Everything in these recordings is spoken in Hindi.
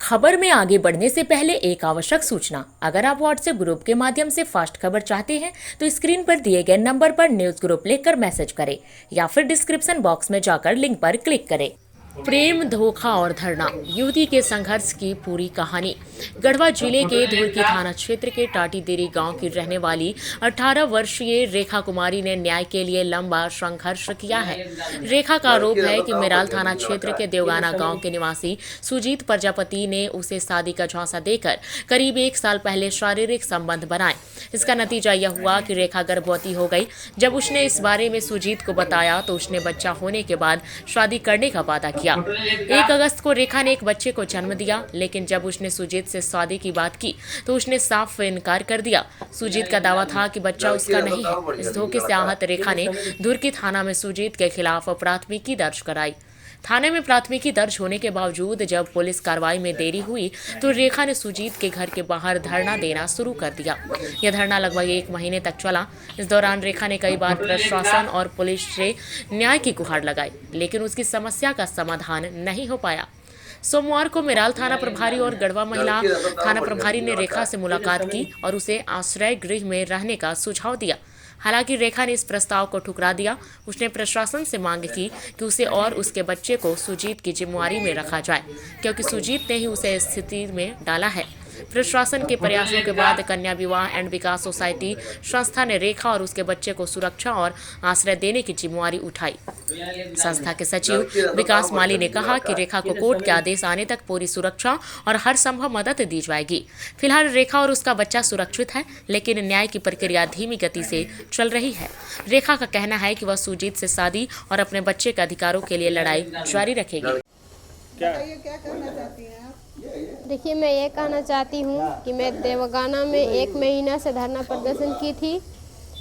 खबर में आगे बढ़ने से पहले एक आवश्यक सूचना। अगर आप व्हाट्सएप ग्रुप के माध्यम से फास्ट खबर चाहते हैं तो स्क्रीन पर दिए गए नंबर पर न्यूज ग्रुप लिखकर मैसेज करें या फिर डिस्क्रिप्शन बॉक्स में जाकर लिंक पर क्लिक करें। प्रेम, धोखा और धरना, युवती के संघर्ष की पूरी कहानी। गढ़वा जिले के धुरकी थाना क्षेत्र के टाटीदेरी गांव की रहने वाली 18 वर्षीय रेखा कुमारी ने न्याय के लिए लंबा संघर्ष किया है। रेखा का आरोप है कि मेराल थाना क्षेत्र के देवगाना गांव के निवासी सुजीत प्रजापति ने उसे शादी का झांसा देकर करीब 1 साल पहले शारीरिक संबंध बनाए। इसका नतीजा यह हुआ कि रेखा गर्भवती हो गई। जब उसने इस बारे में सुजीत को बताया तो उसने बच्चा होने के बाद शादी करने का वादा किया। 1 अगस्त को रेखा ने एक बच्चे को जन्म दिया, लेकिन जब उसने सुजीत से शादी की बात की तो उसने साफ इनकार कर दिया। सुजीत का दावा था कि बच्चा उसका नहीं है। इस धोखे से आहत रेखा ने धुरकी थाना में सुजीत के खिलाफ प्राथमिकी दर्ज कराई। थाने में प्राथमिकी दर्ज होने के बावजूद जब पुलिस कार्रवाई में देरी हुई तो रेखा ने सुजीत के घर के बाहर धरना देना शुरू कर दिया। यह धरना लगभग 1 महीने तक चला। इस दौरान रेखा ने कई बार प्रशासन और पुलिस से न्याय की गुहार लगाई, लेकिन उसकी समस्या का समाधान नहीं हो पाया। सोमवार को मेराल थाना प्रभारी और गढ़वा महिला थाना प्रभारी ने रेखा से मुलाकात की और उसे आश्रय गृह में रहने का सुझाव दिया। हालांकि रेखा ने इस प्रस्ताव को ठुकरा दिया। उसने प्रशासन से मांग की कि उसे और उसके बच्चे को सुजीत की जिम्मेवारी में रखा जाए, क्योंकि सुजीत ने ही उसे इस स्थिति में डाला है। प्रशासन के प्रयासों के बाद कन्या विवाह एंड विकास सोसाइटी संस्था ने रेखा और उसके बच्चे को सुरक्षा और आश्रय देने की जिम्मेवारी उठाई। संस्था के सचिव विकास माली ने कहा कि रेखा को कोर्ट के आदेश आने तक पूरी सुरक्षा और हर संभव मदद दी जाएगी। फिलहाल रेखा और उसका बच्चा सुरक्षित है, लेकिन न्याय की प्रक्रिया धीमी गति से चल रही है। रेखा का कहना है कि वह सुजीत से शादी और अपने बच्चे के अधिकारों के लिए लड़ाई जारी रखेगी। क्या कहना चाहती हैं आप? देखिए, मैं ये कहना चाहती हूँ कि मैं देवगाना में 1 महीना से धरना प्रदर्शन की थी।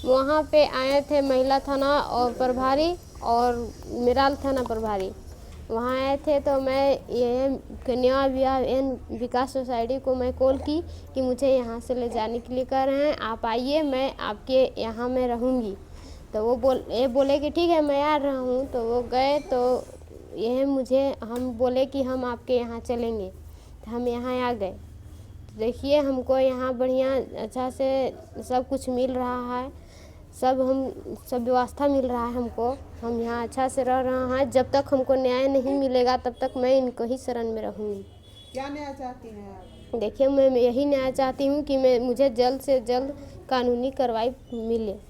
वहाँ पे आए थे महिला थाना और प्रभारी और मेराल थाना प्रभारी। वहाँ आए थे तो मैं ये कन्या विवाह एवं विकास सोसाइटी को मैं कॉल की कि मुझे यहाँ से ले जाने के लिए कह रहे हैं, आप आइए, मैं आपके यहाँ में रहूँगी। तो वो बोले कि ठीक है, मैं आ रहा हूँ। तो वो गए तो हम बोले कि हम आपके यहाँ चलेंगे। तो हम यहाँ आ गए। देखिए, हमको यहाँ बढ़िया अच्छा से सब कुछ मिल रहा है, सब व्यवस्था मिल रहा है हमको। हम यहाँ अच्छा से रह रहे हैं। जब तक हमको न्याय नहीं मिलेगा तब तक मैं इनको ही शरण में रहूँगी। क्या न्याय चाहती हैं आप? देखिए, मैं यही न्याय चाहती हूँ कि मुझे जल्द से जल्द कानूनी कार्रवाई मिले।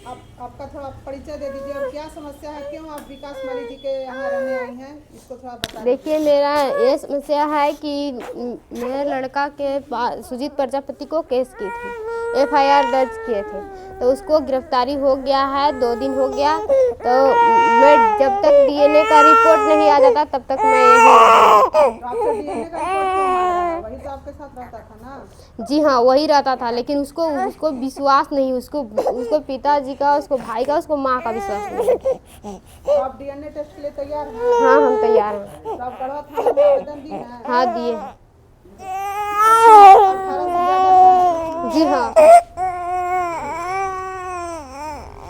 आपका थोड़ा परिचय दे दीजिए और क्या समस्या है, क्यों आप विकास माली जी के यहाँ रहने आई हैं, इसको थोड़ा बता। देखिए, मेरा ये समस्या है कि मेरे लड़का के सुजीत प्रजापति को केस की थी, FIR दर्ज किए थे, तो उसको गिरफ्तारी हो गया है, 2 दिन हो गया। तो मैं जब तक DNA का रिपोर्ट नहीं आ जाता तब तक मैं यही। आपका DNA का रिपोर्ट क्यों आ रहा है? वही तो आपके साथ रहता था ना? जी हाँ, वही रहता था, लेकिन उसको विश्वास नहीं, उसको पिताजी का, उसको भाई का, उसको माँ का विश्वास नहीं। तो आप DNA टेस्ट के लिए तैयार हैं? हाँ, हम तैयार हैं। तो आप गढ़वा थाना में आवेदन दी हैं? हाँ, दिए। 18 से ज़्यादा जी हाँ।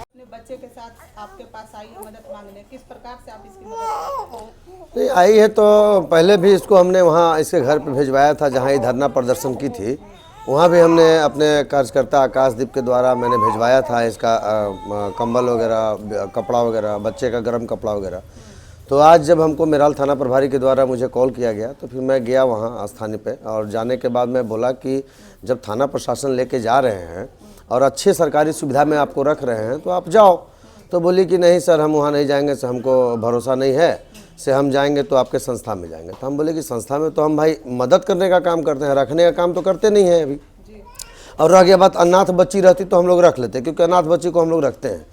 अपने बच्चे के साथ आपके पास आई है मदद मांगने, किस प्रकार से आप इसकी मदद? नहीं आई है तो पहले भी इसको हमने वहाँ इसके घर पे भिजवाया था जहाँ ये धरना प्रदर्शन की थी। वहाँ भी हमने अपने कार्यकर्ता आकाशदीप के द्वारा मैंने भिजवाया था इसका कंबल वगैरह, कपड़ा वगैरह, बच्चे का गर्म कपड़ा वगैरह। तो आज जब हमको मेराल थाना प्रभारी के द्वारा मुझे कॉल किया गया तो फिर मैं गया वहाँ स्थानीय पे, और जाने के बाद मैं बोला कि जब थाना प्रशासन लेके जा रहे हैं और अच्छे सरकारी सुविधा में आपको रख रहे हैं तो आप जाओ। तो बोली कि नहीं सर, हम वहाँ नहीं जाएंगे, से हमको भरोसा नहीं है, से हम जाएंगे तो आपके संस्था में जाएंगे। तो हम बोले कि संस्था में तो हम भाई मदद करने का काम करते हैं, रखने का काम तो करते नहीं हैं अभी। और रह गया बात अनाथ बच्ची रहती तो हम लोग रख लेते, क्योंकि अनाथ बच्ची को हम लोग रखते हैं।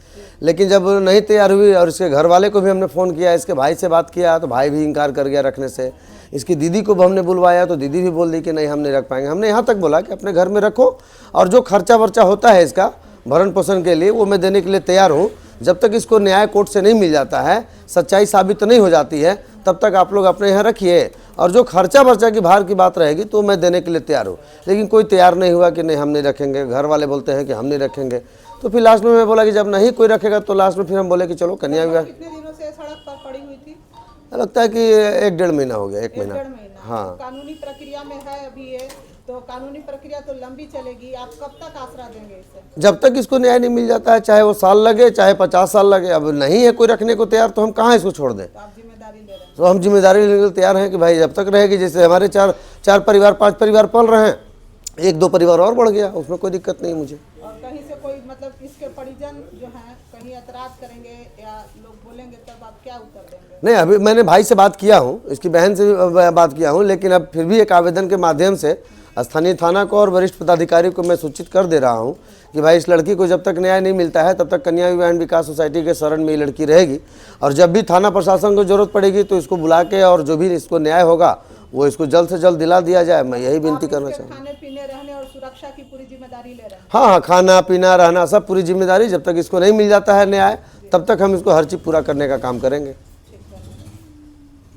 लेकिन जब नहीं तैयार हुई और इसके घर वाले को भी हमने फ़ोन किया, इसके भाई से बात किया तो भाई भी इनकार कर गया रखने से। इसकी दीदी को भी हमने बुलवाया तो दीदी भी बोल दी कि नहीं, हम नहीं रख पाएंगे। हमने यहाँ तक बोला कि अपने घर में रखो, और जो खर्चा वर्चा होता है इसका भरण पोषण के लिए वो मैं देने के लिए तैयार हूँ। जब तक इसको न्याय कोर्ट से नहीं मिल जाता है, सच्चाई साबित नहीं हो जाती है, तब तक आप लोग अपने यहाँ रखिए, और जो खर्चा वर्चा की भार की बात रहेगी तो मैं देने के लिए तैयार हूँ। लेकिन कोई तैयार नहीं हुआ कि नहीं हम नहीं रखेंगे, घर वाले बोलते हैं कि हम नहीं रखेंगे। तो फिर लास्ट में मैं बोला कि जब नहीं कोई रखेगा तो लास्ट में फिर हम बोले कि चलो कन्या विवाह। कितने दिनों से सड़क पर पड़ी हुई थी? लगता है कि 1-1.5 महीना हो गया, 1 महीना। 1-1.5 महीना। हाँ। कानूनी प्रक्रिया में है अभी ये, तो कानूनी प्रक्रिया तो लंबी चलेगी। आप कब तक आसरा देंगे इसे? जब तक इसको न्याय नहीं मिल जाता है, चाहे वो साल लगे चाहे 50 साल लगे। अब नहीं है कोई रखने को तैयार तो हम कहाँ इसको छोड़ दें। तो आप जिम्मेदारी ले रहे हैं? तो हम जिम्मेदारी लेने के लिए तैयार हैं कि भाई जब तक रहेगी, जैसे हमारे चार परिवार 5 परिवार पल रहे हैं, 1-2 परिवार और बढ़ गया, उसमें कोई दिक्कत नहीं मुझे। और कहीं से कोई मतलब इसके परिजन जो हैं कहीं एतराज करेंगे या लोग बोलेंगे तब आप क्या उत्तर देंगे? नहीं, अभी मैंने भाई से बात किया हूँ, इसकी बहन से भी बात किया हूँ, लेकिन अब फिर भी एक आवेदन के माध्यम से स्थानीय थाना को और वरिष्ठ पदाधिकारी को मैं सूचित कर दे रहा हूँ कि भाई इस लड़की को जब तक न्याय नहीं मिलता है तब तक कन्या विवाह एवं विकास सोसाइटी के शरण में ये लड़की रहेगी। और जब भी थाना प्रशासन को जरूरत पड़ेगी तो इसको बुला के और जो भी इसको न्याय होगा वो इसको जल्द से जल्द दिला दिया जाए। मैं यही विनती करना चाहूँगा। खाने पीने रहने और सुरक्षा की पूरी जिम्मेदारी ले रहे हैं? हाँ, खाना पीना रहना सब पूरी जिम्मेदारी। जब तक इसको नहीं मिल जाता है न्याय तब तक हम इसको हर चीज़ पूरा करने का काम करेंगे।